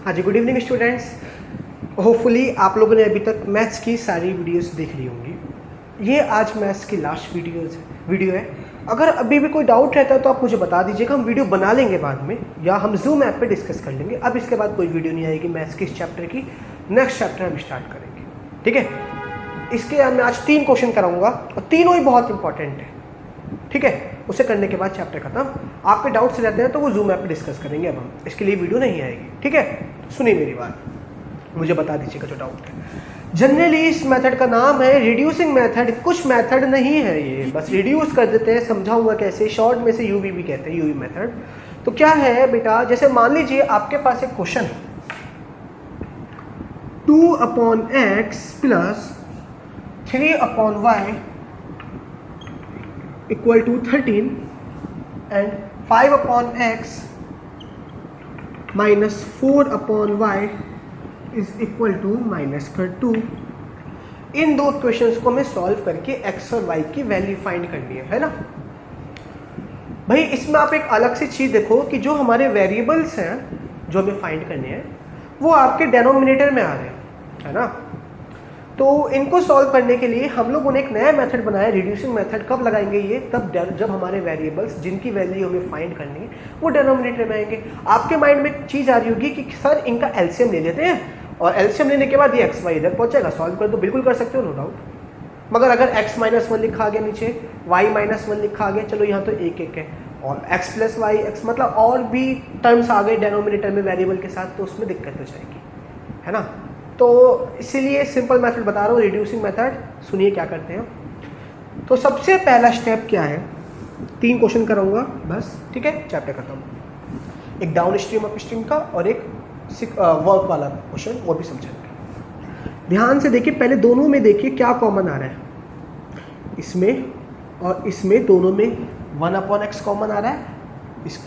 हाँ जी, good evening students. Hopefully आप लोगों ने अभी तक मैथ्स की सारी वीडियोस देख ली होंगी। ये आज मैथ्स की लास्ट वीडियो है। अगर अभी भी कोई डाउट रहता है तो आप मुझे बता दीजिएगा, हम वीडियो बना लेंगे बाद में, या हम जूम ऐप पे डिस्कस कर लेंगे। अब इसके बाद कोई वीडियो नहीं आएगी मैथ्स के इस चैप्टर की। नेक्स्ट चैप्टर हम स्टार्ट करेंगे, ठीक है। इसके मैं आज 3 क्वेश्चन कराऊंगा और तीनों ही बहुत इंपॉर्टेंट है, ठीक है। उसे करने के बाद चैप्टर खत्म। आपके डाउट्स रहते हैं तो वो जूम ऐप पे डिस्कस करेंगे। अब हम इसके लिए वीडियो नहीं आएगी, ठीक है। सुनिए मेरी बात, मुझे बता दीजिएगा जो डाउट है। जनरली इस मेथड का नाम है रिड्यूसिंग मेथड। कुछ मेथड नहीं है ये, बस रिड्यूस कर देते हैं। समझाऊंगा कैसे, शॉर्ट में से यूवी भी कहते हैं, यूवी मेथड। तो क्या है बेटा, जैसे मान लीजिए आपके पास एक क्वेश्चन है, 2/x plus 3/y equal to 13 and 5/x minus 4/y is equal to -2। इन दो क्वेश्चंस को हमें सॉल्व करके x और y की वैल्यू फाइंड करनी है ना भाई। इसमें आप एक अलग सी चीज देखो कि जो हमारे वेरिएबल्स हैं जो हमें फाइंड करने हैं वो आपके डेनोमिनेटर में आ रहे हैं, है ना। तो इनको सॉल्व करने के लिए हम लोगों ने एक नया मेथड बनाया, रिड्यूसिंग मेथड। कब लगाएंगे ये? तब जब हमारे वेरिएबल्स जिनकी वैल्यू हमें फाइंड करनी है वो डेनोमिनेटर में आएंगे। आपके माइंड में एक चीज़ आ रही होगी कि सर इनका एलसीएम ले लेते हैं और एलसीएम लेने के बाद ये एक्स वाई इधर पहुंचेगा, सॉल्व कर दो। बिल्कुल कर सकते हो, नो डाउट। मगर अगर x-1 लिखा आ गया नीचे, y-1 लिखा आ गया, चलो यहाँ तो एक है, और x + y x मतलब और भी टर्म्स आ गए डेनोमिनेटर में वेरिएबल के साथ, तो उसमें दिक्कत हो जाएगी, है ना। तो इसीलिए सिंपल मेथड बता रहा हूँ, रिड्यूसिंग मेथड। सुनिए क्या करते हैं। तो सबसे पहला स्टेप क्या है, 3 क्वेश्चन कराऊंगा बस, ठीक है, चैप्टर खत्म। एक डाउन स्ट्रीम अप स्ट्रीम का और एक वर्क वाला क्वेश्चन, वो भी समझेंगे। ध्यान से देखिए, पहले दोनों में देखिए क्या कॉमन आ रहा है। इसमें और इसमें दोनों में 1/x कॉमन आ रहा है।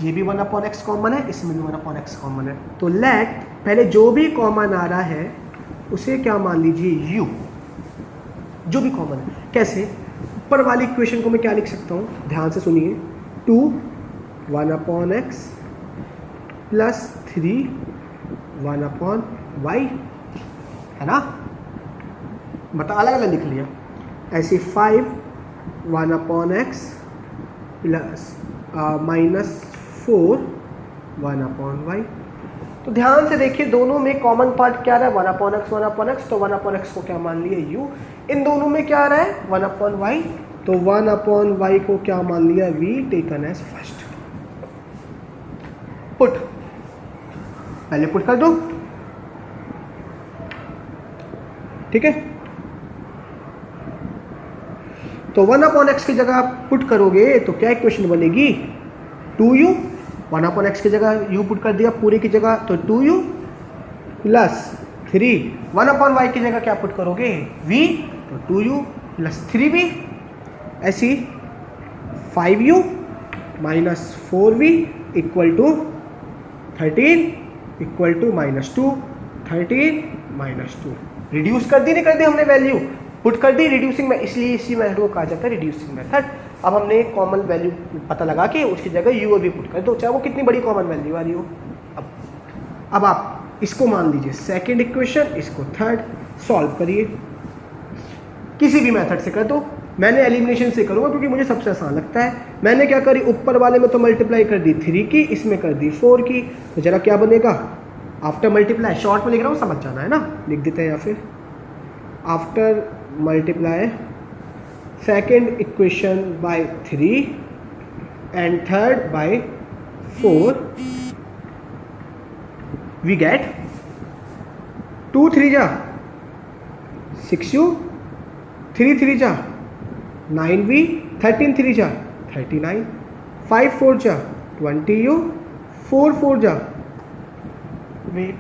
ये भी 1/x कॉमन है, इसमें भी 1/x कॉमन है। तो लेट पहले जो भी कॉमन आ रहा है उसे क्या मान लीजिए, u, जो भी कॉमन है। कैसे? ऊपर वाली इक्वेशन को मैं क्या लिख सकता हूँ, ध्यान से सुनिए। 2 1/x प्लस 3 1/y, है ना। बता, अलग अलग लिख लिया। ऐसे 5 1/x प्लस -4 1/y। तो ध्यान से देखिए, दोनों में कॉमन पार्ट क्या रहा है, 1/x 1/x। तो 1/x को क्या मान लिया, u। इन दोनों में क्या रहा है, 1/y। तो 1/y को क्या मान लिया, v taken as first. Put, पहले पुट कर दो, ठीक है। तो 1/x की जगह आप पुट करोगे तो क्या इक्वेशन बनेगी, 2u। 1/x की जगह u पुट कर दिया पूरे की जगह, तो 2u प्लस 3। 1/y की जगह क्या पुट करोगे, v, तो 2u प्लस 3v। ऐसी 5u minus 4v equal to 13 equal to -2। 13 -2 reduce कर दी, नहीं कर दी हमने वैल्यू, पुट कर दी रिड्यूसिंग में, इसलिए इसी मेथड को कहा जाता है रिड्यूसिंग मेथड। अब हमने कॉमन वैल्यू पता लगा के उसकी जगह u भी पुट कर दो, चाहे वो कितनी बड़ी कॉमन वैल्यू आ रही हो। अब आप इसको मान लीजिए सेकंड इक्वेशन, इसको थर्ड। सॉल्व करिए, किसी भी मेथड से कर दो। मैंने एलिमिनेशन से करूँगा क्योंकि मुझे सबसे आसान लगता है। मैंने क्या करी, ऊपर वाले में तो मल्टीप्लाई कर दी 3 की, इसमें कर दी 4 की। तो जरा क्या बनेगा, आफ्टर मल्टीप्लाई, शॉर्ट में लिख रहा हूँ, समझ जाना है ना, लिख देते हैं। या फिर after multiply second equation by 3 and third by 4, we get 2 3 जा 6u, 3 3 जा 9v, 13 3 जा 39, 5 4 जा 20u, 4 4 जा, वेट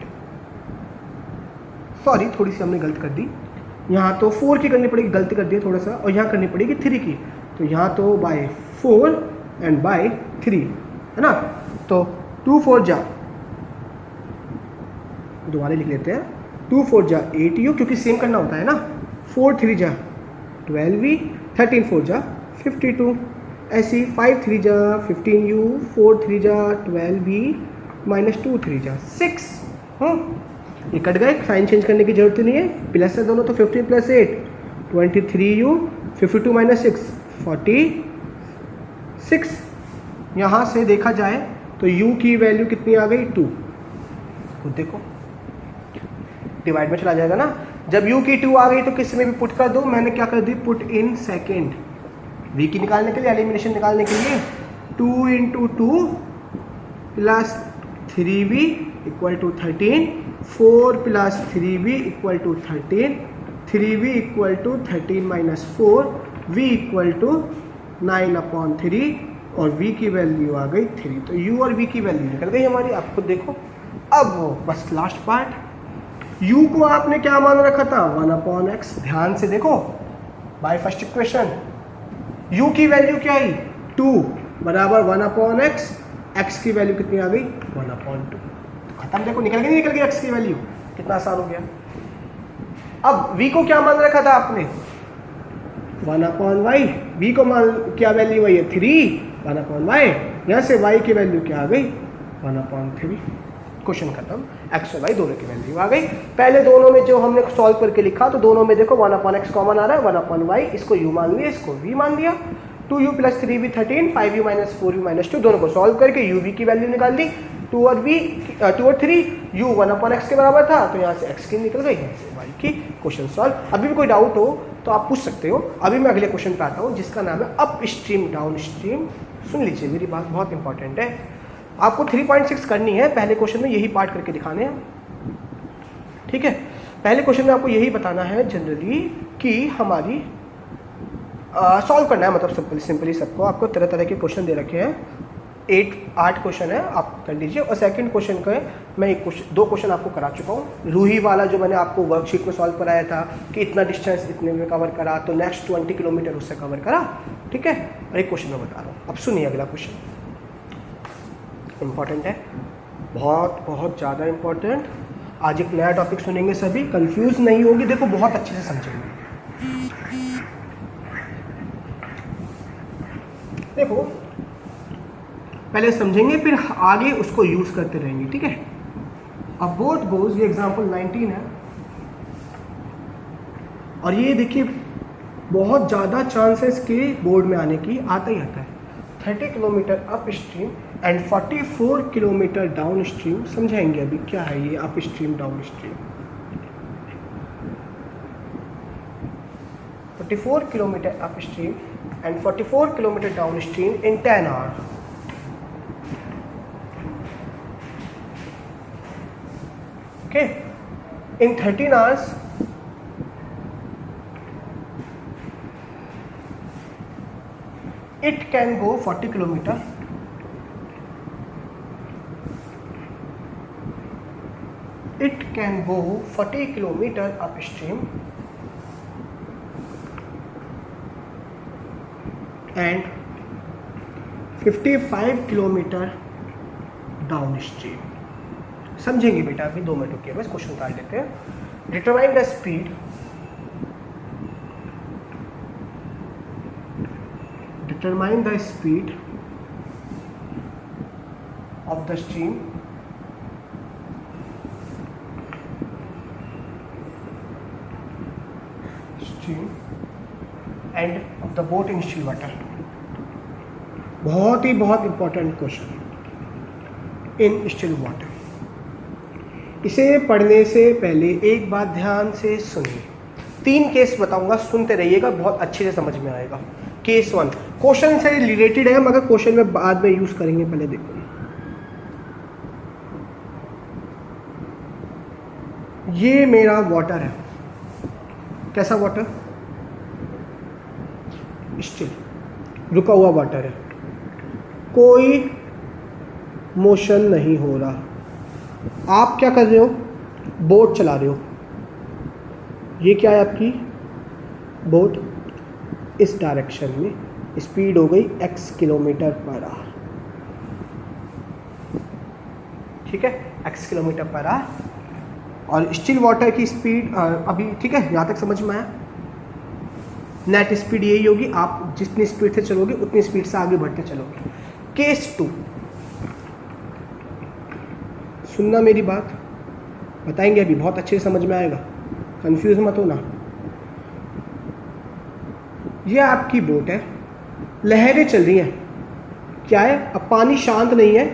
सॉरी थोड़ी सी हमने गलत कर दी। यहाँ तो 4 की करनी पड़ेगी, गलती कर दी थोड़ा सा, और यहाँ करनी पड़ेगी 3 की। तो यहाँ तो बाय 4 एंड बाय 3, है ना। तो 2 4 जा, दोबारा लिख लेते हैं, 2 4 जा 8u, क्योंकि सेम करना होता है ना। 4 3 जा 12v, 13 4 जा 52। ऐसी 5 3 जा 15u, 4 3 जा 12v, -2 3 जा 6। ये कट गए, साइन चेंज करने की जरूरत नहीं है, प्लस है दोनों तो 15 + 8 23u, 52 - 6 46। यहाँ से देखा जाए तो u की वैल्यू कितनी आ गई 2, खुद देखो डिवाइड में चला जाएगा ना। जब u की 2 आ गई तो किस में भी पुट कर दो, मैंने क्या कर दी पुट इन सेकेंड, v की निकालने के लिए, एलिमिनेशन निकालने के लिए 2 × 2 + 3v = 13, 4 + 3v = 13, 3v = 13 - 4, v = 9/3 और v की वैल्यू आ गई 3। तो u और v की वैल्यू निकल गई हमारी, आप खुद देखो। अब बस लास्ट पार्ट, u को आपने क्या मान रखा था 1/x, ध्यान से देखो बाय फर्स्ट इक्वेशन u की वैल्यू क्या आई 2 बराबर 1/x, x की वैल्यू कितनी आ गई 1/2। खत्म, देखो निकल गई x की वैल्यू, कितना आसान हो गया। अब v को क्या मान रखा था आपने 1/y, v को मान क्या वैल्यू आई है 3 1/y, यहाँ से y की वैल्यू क्या आ गई 1/3। क्वेश्चन खत्म, x और y दोनों की वैल्यू आ गई। पहले दोनों में जो हमने सॉल्व करके लिखा तो दोनों में देखो 1/x कॉमन आ रहा है, 1/y, इसको u मान लिया, इसको v मान लिया, 2u + 3v 13, 5u - 4u - 2, दोनों को सॉल्व करके uv की वैल्यू निकाल दी, 2 और 3, u 1/x के बराबर था तो यहाँ से x की निकल गई, यहाँ से y की। Question solve. अभी भी कोई डाउट हो तो आप पूछ सकते हो। अभी मैं अगले क्वेश्चन पे आता हूँ जिसका नाम है अप स्ट्रीम डाउन स्ट्रीम। सुन लीजिए मेरी बात, बहुत इंपॉर्टेंट है, आपको 3.6 करनी है, पहले क्वेश्चन में यही पार्ट करके दिखाने हैं, ठीक है। पहले क्वेश्चन में आपको यही बताना है जनरली कि हमारी सॉल्व करना है, मतलब सिंपली सबको आपको तरह तरह के क्वेश्चन दे रखे हैं, 8 क्वेश्चन है, आप कर लीजिए। और सेकंड क्वेश्चन का मैं 2 क्वेश्चन आपको करा चुका हूँ। रूही वाला जो मैंने आपको वर्कशीट में सॉल्व कराया था कि इतना डिस्टेंस इतने में कवर करा, तो नेक्स्ट 20 किलोमीटर उससे कवर करा, ठीक है। और एक क्वेश्चन मैं बता रहा हूँ, अब सुनिए अगला क्वेश्चन, इंपॉर्टेंट है, बहुत बहुत ज़्यादा इंपॉर्टेंट। आज एक नया टॉपिक सुनेंगे, सभी कंफ्यूज नहीं होगी, देखो बहुत अच्छे से समझेंगे। देखो पहले समझेंगे फिर आगे उसको यूज करते रहेंगे, ठीक है। अब बोट गोज, ये एग्जांपल 19 है, और ये देखिए बहुत ज़्यादा चांसेस के बोर्ड में आने की, आता ही आता है। 30 kilometre up stream and 44 kilometre down stream. समझाएंगे अभी क्या है ये up stream down stream. 44 kilometre up stream and 44 kilometre down stream in 10 hours. Okay, in 13 hours it can go 40 kilometer, it can go 40 kilometer upstream and 55 kilometer downstream। समझेंगे बेटा, अभी 2 minute रुकिए, बस क्वेश्चन उतार लेते हैं। Determine the speed, determine the speed of the stream and of the boat in still water. बहुत important question in still water. इसे पढ़ने से पहले एक बात ध्यान से सुनिए, 3 केस बताऊंगा, सुनते रहिएगा, बहुत अच्छे से समझ में आएगा। केस 1 क्वेश्चन से रिलेटेड है मगर क्वेश्चन में बाद में यूज करेंगे, पहले देखो। ये मेरा वाटर है, कैसा वाटर, स्टिल रुका हुआ वाटर है, कोई मोशन नहीं हो रहा। आप क्या कर रहे हो, बोट चला रहे हो, ये क्या है आपकी बोट, इस डायरेक्शन में, स्पीड हो गई x किलोमीटर/आवर, ठीक है, x किलोमीटर/आवर। और स्टिल वाटर की स्पीड अभी, ठीक है, यहाँ तक समझ में आया। नेट स्पीड यही होगी, आप जितनी स्पीड से चलोगे उतनी स्पीड से आगे बढ़ते चलोगे। केस 2, सुनना मेरी बात, बताएंगे अभी, बहुत अच्छे से समझ में आएगा, कंफ्यूज मत होना। ये आपकी बोट है, लहरें चल रही हैं, क्या है, अब पानी शांत नहीं है,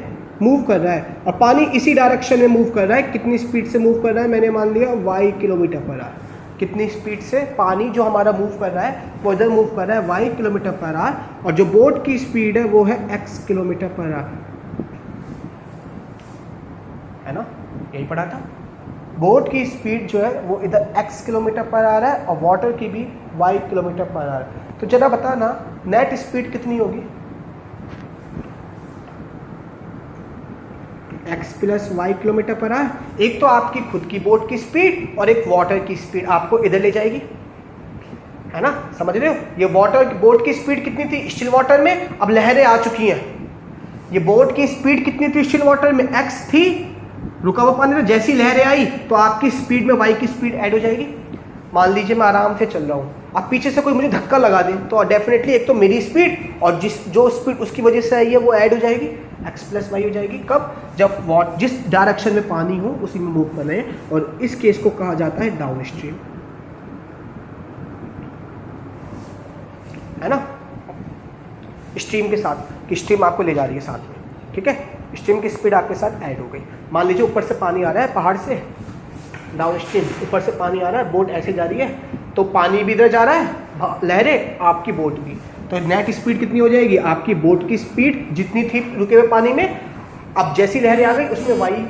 मूव कर रहा है, और पानी इसी डायरेक्शन में मूव कर रहा है। कितनी स्पीड से मूव कर रहा है, मैंने मान लिया y किलोमीटर पर आवर। कितनी स्पीड से पानी जो हमारा मूव कर रहा है वो इधर मूव कर रहा है y किलोमीटर पर आवर, और जो बोट की स्पीड है वो है x किलोमीटर पर आवर, है ना, यही पढ़ा था। बोट की स्पीड जो है वो इधर x किलोमीटर पर आ रहा है और वाटर की भी y किलोमीटर पर आ रहा है। तो जरा बता ना, नेट स्पीड कितनी होगी, x plus y kilometre per hour. एक तो आपकी खुद की बोट की स्पीड और एक वाटर की स्पीड आपको इधर ले जाएगी, है ना, समझ रहे हो। ये वाटर बोट की स्पीड कितनी थी स्टिल वाटर में, अब लहरें आ चुकी हैं। ये बोट की स्पीड कितनी थी स्टिल वाटर में, x थी, रुका हुआ पानी में, जैसी लहरें आई तो आपकी स्पीड में y की स्पीड ऐड हो जाएगी। मान लीजिए मैं आराम से चल रहा हूँ, अब पीछे से कोई मुझे धक्का लगा दे तो डेफिनेटली एक तो मेरी स्पीड और जो स्पीड उसकी वजह से आई है वो ऐड हो जाएगी, x प्लस वाई हो जाएगी। कब, जब जिस डायरेक्शन में पानी हो उसी में मूव कर रहे हैं, और इस केस को कहा जाता है डाउन स्ट्रीम, है ना। स्ट्रीम के साथ, कि स्ट्रीम आपको ले जा रही है साथ में, ठीक है, स्ट्रीम की स्पीड आपके साथ ऐड हो गई। मान लीजिए ऊपर से पानी आ रहा है पहाड़ से, डाउन स्ट्रीम, ऊपर से पानी आ रहा है, बोट ऐसे जा रही है, तो पानी भी इधर जा रहा है, लहरें, आपकी बोट भी, तो नेट स्पीड कितनी हो जाएगी, आपकी बोट की स्पीड जितनी थी रुके हुए पानी में, अब जैसी लहरें आ गई उसमें वाई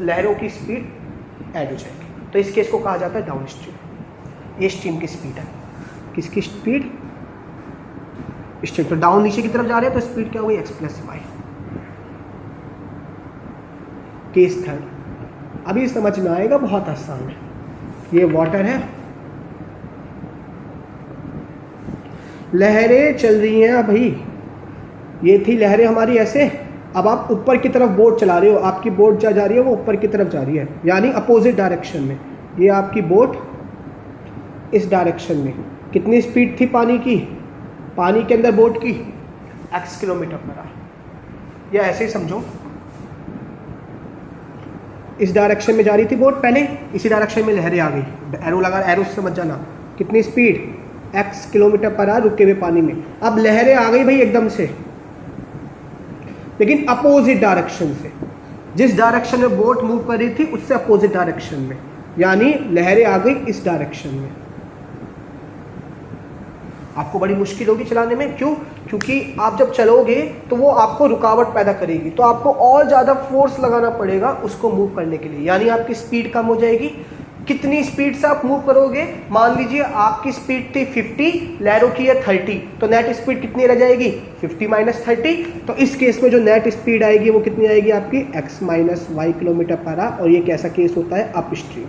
लहरों की स्पीड ऐड हो जाएगी। तो इस केस को कहा जाता है डाउन स्ट्रीम। ये स्ट्रीम की स्पीड है, किसकी स्पीड, स्ट्रीम। तो डाउन नीचे की तरफ जा रहे हैं तो स्पीड क्या होगी, x plus y. Case third, अभी समझ में आएगा, बहुत आसान है। ये वाटर है, लहरें चल रही हैं भाई, ये थी लहरें हमारी ऐसे, अब आप ऊपर की तरफ बोट चला रहे हो, आपकी बोट जा रही है वो ऊपर की तरफ जा रही है, यानी अपोजिट डायरेक्शन में। ये आपकी बोट इस डायरेक्शन में, कितनी स्पीड थी पानी की, पानी के अंदर बोट की x किलोमीटर पर आवर, या ऐसे ही समझो, इस डायरेक्शन में जा रही थी बोट पहले, इसी डायरेक्शन में लहरें आ गई, एरो लगा, एरो से समझ जाना, कितनी speed, x kilometre per our रुके हुए पानी में। अब लहरें आ गई भाई एकदम से, लेकिन अपोजिट डायरेक्शन से, जिस डायरेक्शन में बोट मूव कर रही थी उससे अपोजिट डायरेक्शन में, यानी लहरें आ गई इस डायरेक्शन में। आपको बड़ी मुश्किल होगी चलाने में, क्यों, क्योंकि आप जब चलोगे तो वो आपको रुकावट पैदा करेगी, तो आपको और ज़्यादा फोर्स लगाना पड़ेगा उसको मूव करने के लिए, यानी आपकी स्पीड कम हो जाएगी। कितनी स्पीड से आप मूव करोगे, मान लीजिए आपकी स्पीड थी 50, लहरों की है 30, तो नेट स्पीड कितनी रह जाएगी, 50 माइनस 30। तो इस केस में जो नेट स्पीड आएगी वो कितनी आएगी आपकी, x minus y kilometre per hour, और ये कैसा केस होता है, अप स्ट्रीम।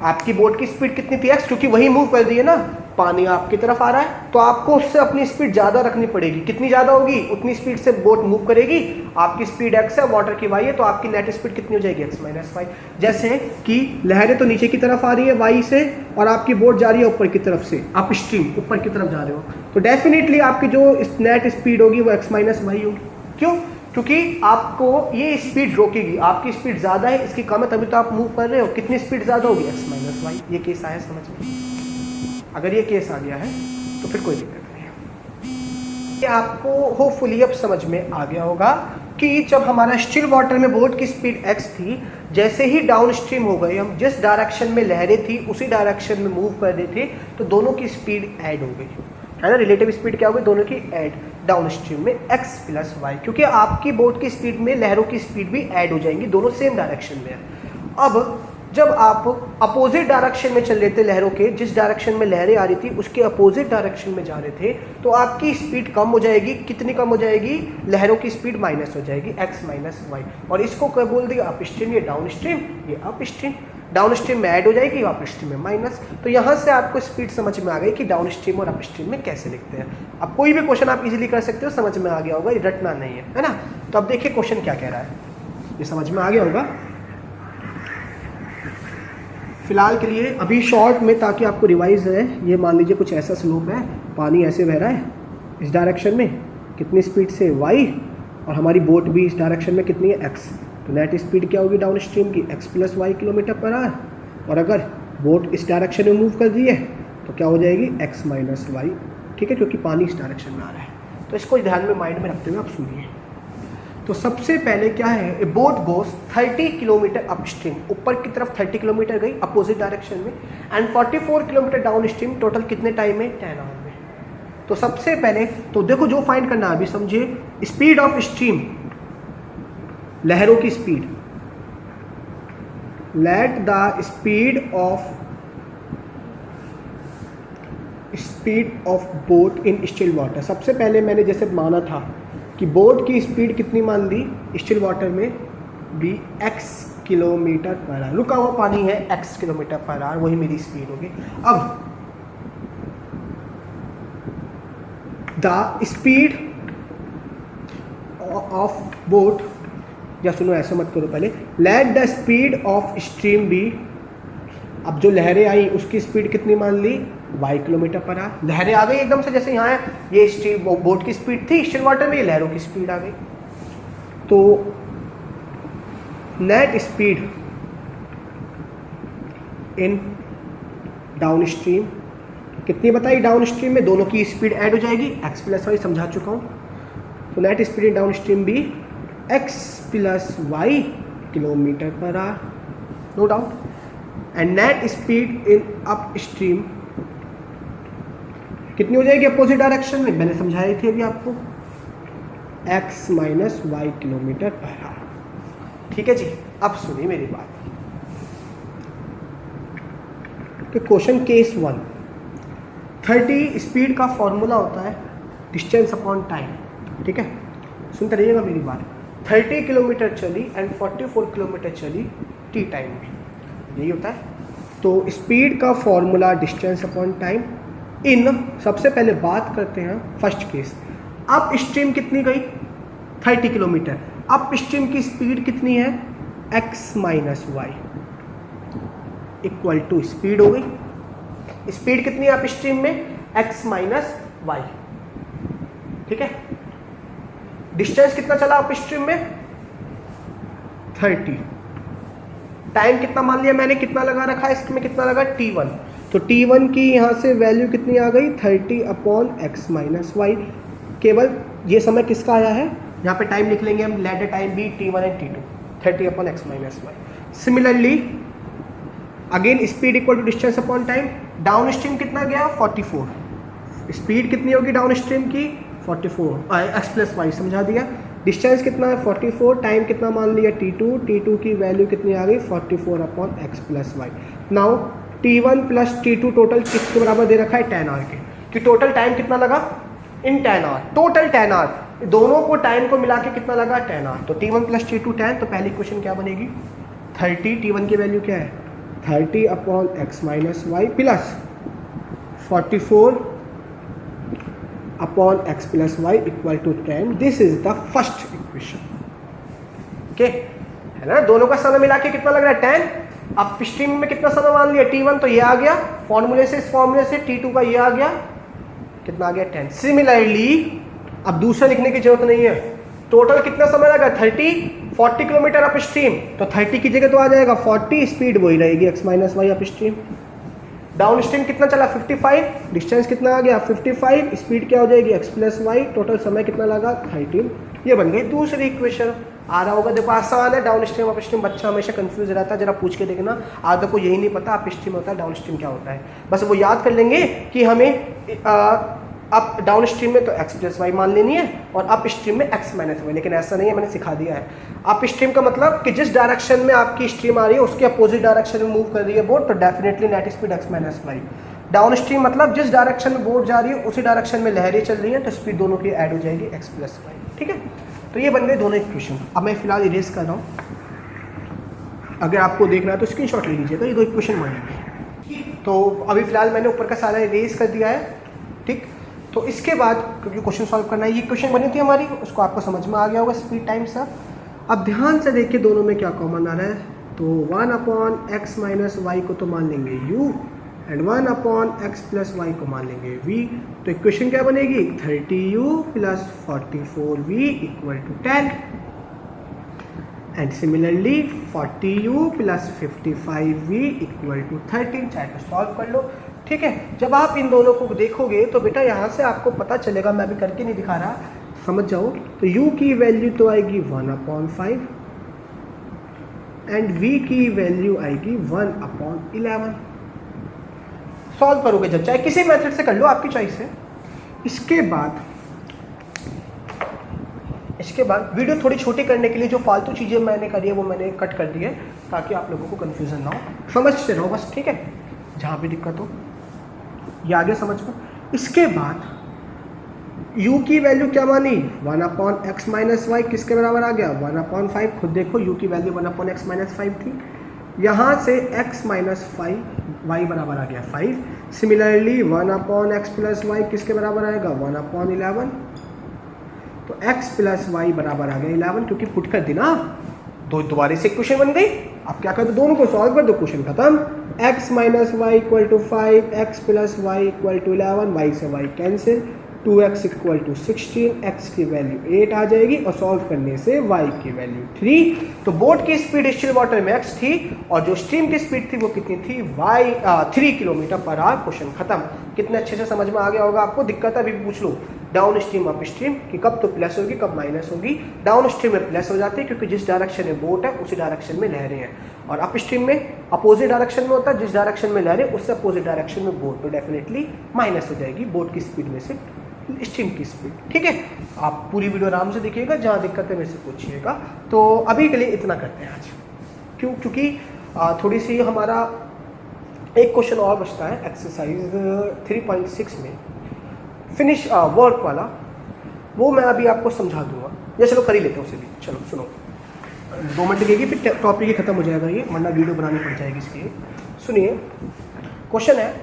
आपकी बोट की स्पीड कितनी थी x, क्योंकि वही मूव कर रही है ना, पानी आपकी तरफ आ रहा है, तो आपको उससे अपनी स्पीड ज़्यादा रखनी पड़ेगी। कितनी ज़्यादा होगी, उतनी स्पीड से बोट मूव करेगी। आपकी स्पीड x है, वाटर की y है, तो आपकी नेट स्पीड कितनी हो जाएगी, x माइनस वाई। जैसे कि लहरें तो नीचे की तरफ आ रही है y से, और आपकी बोट जा रही है ऊपर की तरफ से, अप स्ट्रीम, ऊपर की तरफ जा रहे हो, तो डेफिनेटली आपकी जो नेट स्पीड होगी वो x माइनस वाई होगी। क्यों, क्योंकि आपको ये स्पीड रोकेगी, आपकी स्पीड ज़्यादा है, इसकी कम है, तभी तो आप मूव कर रहे हो। कितनी स्पीड ज़्यादा होगी, x माइनस वाई। ये केस आया समझ में, अगर ये केस आ गया है तो फिर कोई दिक्कत नहीं है। ये आपको होपफुली अब समझ में आ गया होगा कि जब हमारा स्टिल वाटर में बोट की स्पीड x थी, जैसे ही डाउन स्ट्रीम हो गई, हम जिस डायरेक्शन में लहरें थी उसी डायरेक्शन में मूव कर रहे थे, तो दोनों की स्पीड ऐड हो गई, है ना। रिलेटिव स्पीड क्या हो गई, दोनों की ऐड, डाउन स्ट्रीम में x प्लस वाई, क्योंकि आपकी बोट की स्पीड में लहरों की स्पीड भी ऐड हो जाएंगी, दोनों सेम डायरेक्शन में है। अब जब आप अपोजिट डायरेक्शन में चल रहे थे लहरों के, जिस डायरेक्शन में लहरें आ रही थी उसके अपोजिट डायरेक्शन में जा रहे थे, तो आपकी स्पीड कम हो जाएगी। कितनी कम हो जाएगी, लहरों की स्पीड माइनस हो जाएगी, x माइनस वाई। और इसको क्या बोल दिया, अप स्ट्रीम, ये डाउन स्ट्रीम, ये अप स्ट्रीम। डाउन स्ट्रीम में ऐड हो जाएगी, अप स्ट्रीम में माइनस। तो यहाँ से आपको स्पीड समझ में आ गई कि डाउन स्ट्रीम और अप स्ट्रीम में कैसे लिखते हैं। अब कोई भी क्वेश्चन आप इजीली कर सकते हो, समझ में आ गया होगा, ये रटना नहीं है, है ना। तो अब देखिए क्वेश्चन क्या कह रहा है, ये समझ में आ गया होगा। फिलहाल के लिए अभी शॉर्ट में, ताकि आपको रिवाइज है, ये मान लीजिए कुछ ऐसा स्लोप है, पानी ऐसे बह रहा है इस डायरेक्शन में, कितनी स्पीड से y, और हमारी बोट भी इस डायरेक्शन में कितनी है x। तो नेट स्पीड क्या होगी डाउन स्ट्रीम की, x plus y kilometre per hour, और अगर बोट इस डायरेक्शन में मूव कर दी है तो क्या हो जाएगी x माइनस वाई, ठीक है, क्योंकि पानी इस डायरेक्शन में आ रहा है। तो इसको ध्यान में माइंड में रखते हुए आप सुनिए। तो सबसे पहले क्या है, ए बोट गोस 30 किलोमीटर अप स्ट्रीम, ऊपर की तरफ 30 किलोमीटर गई अपोजिट डायरेक्शन में, and 44 kilometre down stream, total कितने टाइम में, 10 आवर में। तो सबसे पहले तो देखो जो फाइंड करना है अभी समझिए, स्पीड ऑफ स्ट्रीम, लहरों की speed, late the speed of boat in still water. सबसे पहले मैंने जैसे माना था कि बोट की स्पीड कितनी मान ली स्टिल वाटर में, भी x किलोमीटर पर आवर, रुका हुआ पानी है x किलोमीटर पर आवर, वही मेरी स्पीड होगी। अब द स्पीड ऑफ बोट, या सुनो ऐसा मत करो पहले, let the speed of stream be, अब जो लहरें आई उसकी स्पीड कितनी मान ली, y किलोमीटर पर आवर। लहरें आ गई एकदम से, जैसे यहाँ है ये स्ट्रीम बोट की स्पीड थी स्टिल वाटर में, ये लहरों की स्पीड आ गई। तो net speed in downstream कितनी बताई, डाउन स्ट्रीम में दोनों की स्पीड ऐड हो जाएगी, x प्लस वाई, समझा चुका हूँ। तो net speed in downstream भी x plus y kilometre per hour, no doubt. And net speed in upstream कितनी हो जाएगी अपोजिट डायरेक्शन में, मैंने समझाई थी अभी आपको, x minus y kilometre per hour. ठीक है जी, अब सुनिए मेरी बात कि क्वेश्चन केस 1, 30 स्पीड का फॉर्मूला होता है डिस्टेंस अपॉन टाइम, ठीक है, सुनते रहिएगा मेरी बात। 30 किलोमीटर चली एंड 44 किलोमीटर चली टी टाइम में, यही होता है। तो स्पीड का formula distance upon time in, सबसे पहले बात करते हैं फर्स्ट केस, अप स्ट्रीम कितनी गई 30 किलोमीटर, अप स्ट्रीम की स्पीड कितनी है x minus y equal to, speed हो गई, स्पीड कितनी है अप स्ट्रीम में, x माइनस वाई, ठीक है। डिस्टेंस कितना चला अप स्ट्रीम में 30, टाइम कितना मान लिया मैंने, कितना लगा रखा है इसमें, कितना लगा t1, तो t1 की यहाँ से वैल्यू कितनी आ गई 30 अपॉन x माइनस वाई। केवल ये समय किसका आया है, यहाँ पे टाइम लिख लेंगे हम, let the time be t1 and t2, 30 upon x minus y. Similarly again speed equal to distance upon time, downstream कितना गया 44, स्पीड कितनी होगी डाउन स्ट्रीम की 44, x प्लस वाई, समझा दिया। डिस्टेंस कितना है 44, टाइम कितना मान लिया t2, t2 की वैल्यू कितनी आ गई 44 upon x plus y. Now t1 plus t2 total किसके बराबर दे रखा है 10 आवर के, कि टोटल टाइम कितना लगा इन 10 आवर, टोटल 10 आवर, दोनों को टाइम को मिला के कितना लगा 10 आवर। तो t1 प्लस t2 10, तो पहली क्वेश्चन क्या बनेगी 30, t1 की वैल्यू क्या है 30 upon x minus y plus 44 upon x plus y equal to 10, this is the first equation, okay, है ना। दोनों का समय मिला के कितना लग रहा है 10, अब स्ट्रीम में कितना समय मान लिया t1, तो ये आ गया फॉर्मूले से, इस फॉर्मूले से t2 का ये आ गया, कितना आ गया 10। सिमिलरली अब दूसरा लिखने की जरूरत नहीं है, टोटल कितना समय लगा 30, 40 किलोमीटर अप स्ट्रीम, तो 30 की जगह तो आ जाएगा 40, स्पीड वही रहेगी x minus y upstream. Downstream कितना चला 55, डिस्टेंस कितना आ गया 55, स्पीड क्या हो जाएगी x प्लस वाई, टोटल समय कितना लगा 13। ये बन गई दूसरी इक्वेशन। आ रहा होगा, देखो आसान है, डाउन स्ट्रीम अप स्ट्रीम, बच्चा हमेशा कंफ्यूज रहता है, जरा पूछ के देखना, आधा को यही नहीं पता अप स्ट्रीम होता है डाउन स्ट्रीम क्या होता है, बस वो याद कर लेंगे कि हमें अप डाउन स्ट्रीम में तो x प्लस वाई मान लेनी है और अप स्ट्रीम में x माइनस वाई, लेकिन ऐसा नहीं है, मैंने सिखा दिया है। अप स्ट्रीम का मतलब कि जिस डायरेक्शन में आपकी स्ट्रीम आ रही है उसके अपोजिट डायरेक्शन में मूव कर रही है बोट, तो definitely net speed x minus y. Downstream मतलब जिस डायरेक्शन में बोट जा रही है उसी डायरेक्शन में लहरें चल रही है, तो स्पीड दोनों की ऐड हो जाएगी x प्लस वाई, ठीक है। तो ये बन गए दोनों इक्वेशन। अब मैं फिलहाल इरेज कर रहा हूँ, अगर आपको देखना है तो स्क्रीनशॉट ले लीजिएगा, ये दो इक्वेशन बनेंगे। तो अभी फिलहाल मैंने ऊपर का सारा इरेज कर दिया है, ठीक। तो इसके बाद क्योंकि क्वेश्चन सॉल्व करना है, ये क्वेश्चन बनी थी हमारी, उसको आपको समझ में आ गया होगा स्पीड टाइम सा। अब ध्यान से देखिए दोनों में क्या कॉमन आ रहा है, तो 1 अपॉन एक्स माइनस वाई को तो मान लेंगे u and 1 upon x plus y को मान लेंगे v। तो इक्वेशन क्या बनेगी 30u plus 44v equal to 10। And similarly 40u plus 55v equal to 13, चाहे तो सॉल्व कर लो। ठीक है, जब आप इन दोनों को देखोगे तो बेटा यहाँ से आपको पता चलेगा, मैं अभी करके नहीं दिखा रहा, समझ जाओ। तो u की वैल्यू तो आएगी 1/5 एंड v की वैल्यू आएगी 1/11। सॉल्व करोगे जब, चाहे किसी मेथड से कर लो, आपकी चॉइस है। इसके बाद वीडियो थोड़ी छोटी करने के लिए जो फालतू चीज़ें मैंने करी है वो मैंने कट कर दी है, ताकि आप लोगों को कन्फ्यूज़न ना हो, समझते रहो बस। ठीक है, जहाँ भी दिक्कत हो ये आगे समझ लो। इसके बाद u की वैल्यू क्या मानी, 1/x माइनस वाई, किसके बराबर आ गया 1/5। खुद देखो u की वैल्यू 1/x माइनस 5 थी, यहाँ से x माइनस 5 y बराबर आ गया 5। सिमिलरली 1/x प्लस वाई किसके बराबर आएगा 1/11। तो x प्लस वाई बराबर आ गया 11, क्योंकि पुट कर दी ना, दोबारा से क्वेश्चन बन गई। आप क्या कर दो, दोनों को सॉल्व कर दो, क्वेश्चन खत्म। x minus y equal to 5, x plus y equal to 11, y से y cancel, 2x equal to 16, x की वैल्यू 8 आ जाएगी, और सॉल्व करने से y की वैल्यू 3। तो बोट की स्पीड डिस्टिल वाटर में x थी, और जो स्ट्रीम की स्पीड थी वो कितनी थी 3 किलोमीटर पर आवर। क्वेश्चन खत्म। कितने अच्छे से समझ में आ गया होगा आपको। दिक्कत अभी पूछ लो डाउन स्ट्रीम अप स्ट्रीम कि कब तो प्लस होगी कब माइनस होगी। डाउन स्ट्रीम में प्लस हो जाती है क्योंकि जिस डायरेक्शन में बोट है उसी डायरेक्शन में लहरें हैं, और अप स्ट्रीम में अपोजिट डायरेक्शन में होता है, जिस डायरेक्शन में लहरें उससे अपोजिट डायरेक्शन में बोट, तो डेफिनेटली माइनस हो जाएगी बोट की स्पीड में से स्ट्रीम की स्पीड। ठीक है, आप पूरी वीडियो आराम से देखिएगा, जहाँ दिक्कत है मेरे से पूछिएगा। तो अभी के लिए इतना करते हैं आज, क्योंकि थोड़ी सी हमारा एक क्वेश्चन और बचता है एक्सरसाइज 3.6 में, फिनिश वर्क वाला, वो मैं अभी आपको समझा दूंगा, या चलो कर ही लेते हैं उसे भी। चलो सुनो, 2 मिनट लगेगी फिर टॉपिक ही खत्म हो जाएगा ये, वरना वीडियो बनानी पड़ जाएगी इसके लिए। सुनिए, क्वेश्चन है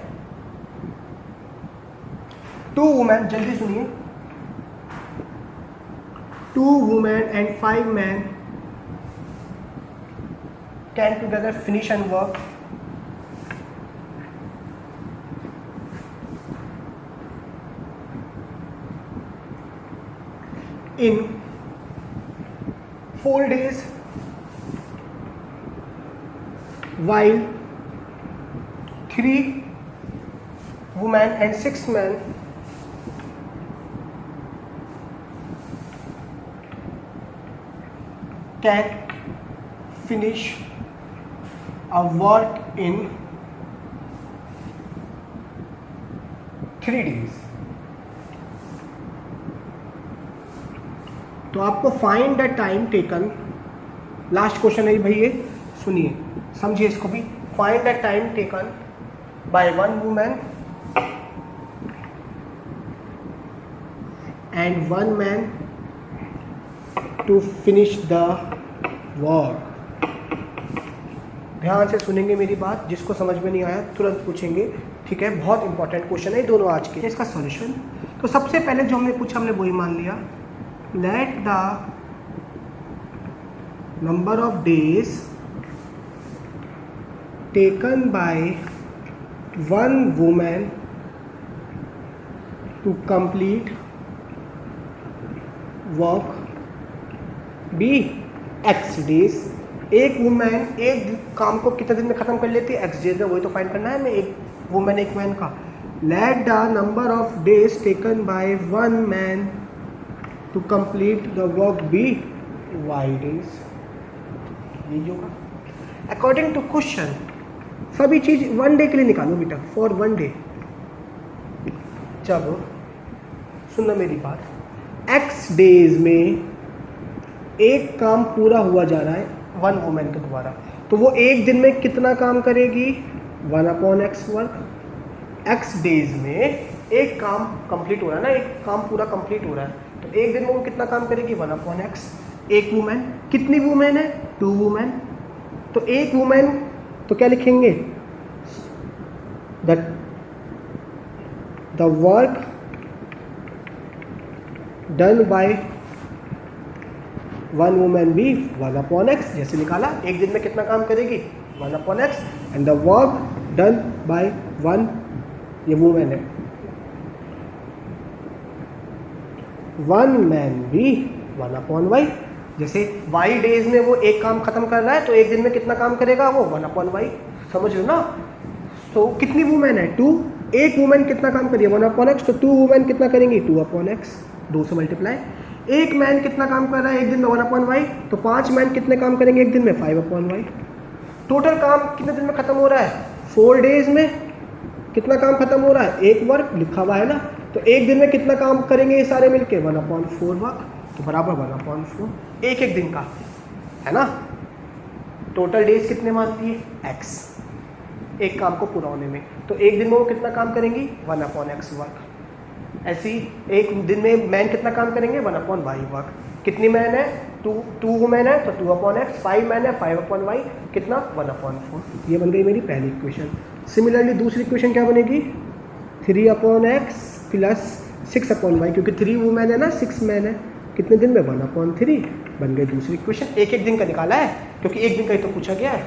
2 वुमेन, जल्दी सुनिए, 2 women and 5 man can together finish and work in 4 days, while 3 women and 6 men can finish a work in 3 days। तो आपको find the time taken, last question है भाई ये, सुनिए समझिए इसको भी। Find the time taken by 1 women and 1 man to finish the work. ध्यान से सुनेंगे मेरी बात, जिसको समझ में नहीं आया तुरंत पूछेंगे, ठीक है। बहुत इंपॉर्टेंट क्वेश्चन है दोनों आज के। इसका सॉल्यूशन, तो सबसे पहले जो हमने पूछा हमने वही मान लिया। Let the number of days taken by 1 woman to complete work be x days। एक वुमेन एक काम को कितने दिन में खत्म कर लेती है, x डेज में, वही तो फाइंड करना है हमें, एक वुमेन एक मैन का। Let the number of days taken by 1 man to complete the work be y days। यही होगा अकॉर्डिंग टू क्वेश्चन। सभी चीज 1 डे के लिए निकालो बेटा, फॉर 1 डे। जब सुनना मेरी बात, x डेज में एक काम पूरा हुआ जा रहा है 1 वुमेन के द्वारा, तो वो एक दिन में कितना काम करेगी 1/x वर्क। x डेज में एक काम कंप्लीट हो रहा है ना, एक काम पूरा कंप्लीट हो रहा है, तो एक दिन में वो कितना काम करेगी 1/x। एक वुमेन, कितनी वुमेन है 2 वुमेन, तो एक वुमेन तो क्या लिखेंगे the work done by 1 women be 1/x। जैसे निकाला, एक दिन में कितना काम करेगी 1/x, and the work done by 1, ये वुमेन है, 1 मैन भी 1/y। जैसे y डेज में वो एक काम खत्म कर रहा है तो एक दिन में कितना काम करेगा वो 1/y, समझ लो ना। तो कितनी वुमेन है 2, एक वुमेन कितना काम करिए 1/x, तो 2 वुमेन कितना करेंगी 2/x, 2 से मल्टीप्लाई। एक मैन कितना काम कर रहा है एक दिन में 1/y, तो 5 मैन कितने काम करेंगे एक दिन में 5/y। टोटल काम कितने दिन में खत्म हो रहा है 4 डेज में कितना काम खत्म हो रहा है, एक वर्क लिखा हुआ है ना, तो एक दिन में कितना काम करेंगे ये सारे मिलके 1/4 वर्क, तो बराबर 1/4 एक एक दिन का है ना। टोटल डेज कितने मानती है x, एक काम को पूरा होने में, तो एक दिन में वो कितना काम करेंगी 1/x वर्क। ऐसे ही एक दिन में मैन कितना काम करेंगे 1/y वर्क। कितनी मैन है 2 वुमेन है तो 2/x, 5 मैन है 5/y, कितना 1/4। ये बन गई मेरी पहली इक्वेशन। सिमिलरली दूसरी इक्वेशन क्या बनेगी 3/x प्लस 6/y, क्योंकि 3 वुमेन है ना 6 मैन है, कितने दिन में 1/3 बन गई दूसरी इक्वेशन। एक एक दिन का निकाला है क्योंकि एक दिन का ही तो पूछा गया है,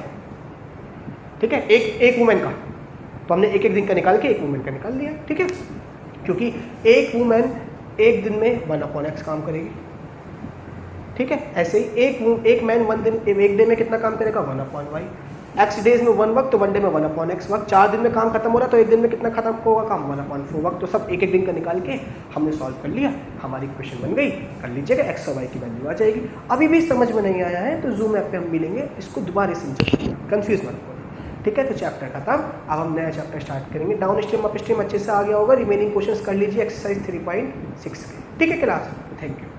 ठीक है, एक वुमेन का, तो हमने एक एक दिन का निकाल के एक वुमेन का निकाल लिया, ठीक है, क्योंकि एक वुमेन एक दिन में 1/x काम करेगी, ठीक है। ऐसे ही एक मैन एक डे में कितना काम करेगा 1/y, x डेज में 1 वक्त तो 1 डे में 1/x वक्त, 4 दिन में काम खत्म हो रहा है तो एक दिन में कितना खत्म होगा काम 1/4 वक्त। तो सब एक एक दिन का निकाल के हमने सॉल्व कर लिया, हमारी इक्वेशन बन गई। कर लीजिएगा x और y की वैल्यू आ जाएगी। अभी भी समझ में नहीं आया है तो जूम ऐप पे हम मिलेंगे, इसको दोबारा समझिए, कंफ्यूज मत हो, ठीक है। तो चैप्टर खत्म, अब हम नया चैप्टर स्टार्ट करेंगे। डाउन स्ट्रीम अप स्ट्रीम अच्छे से आ गया होगा, रिमेनिंग क्वेश्चंस कर लीजिए एक्सरसाइज 3.6 के, ठीक है क्लास, थैंक यू।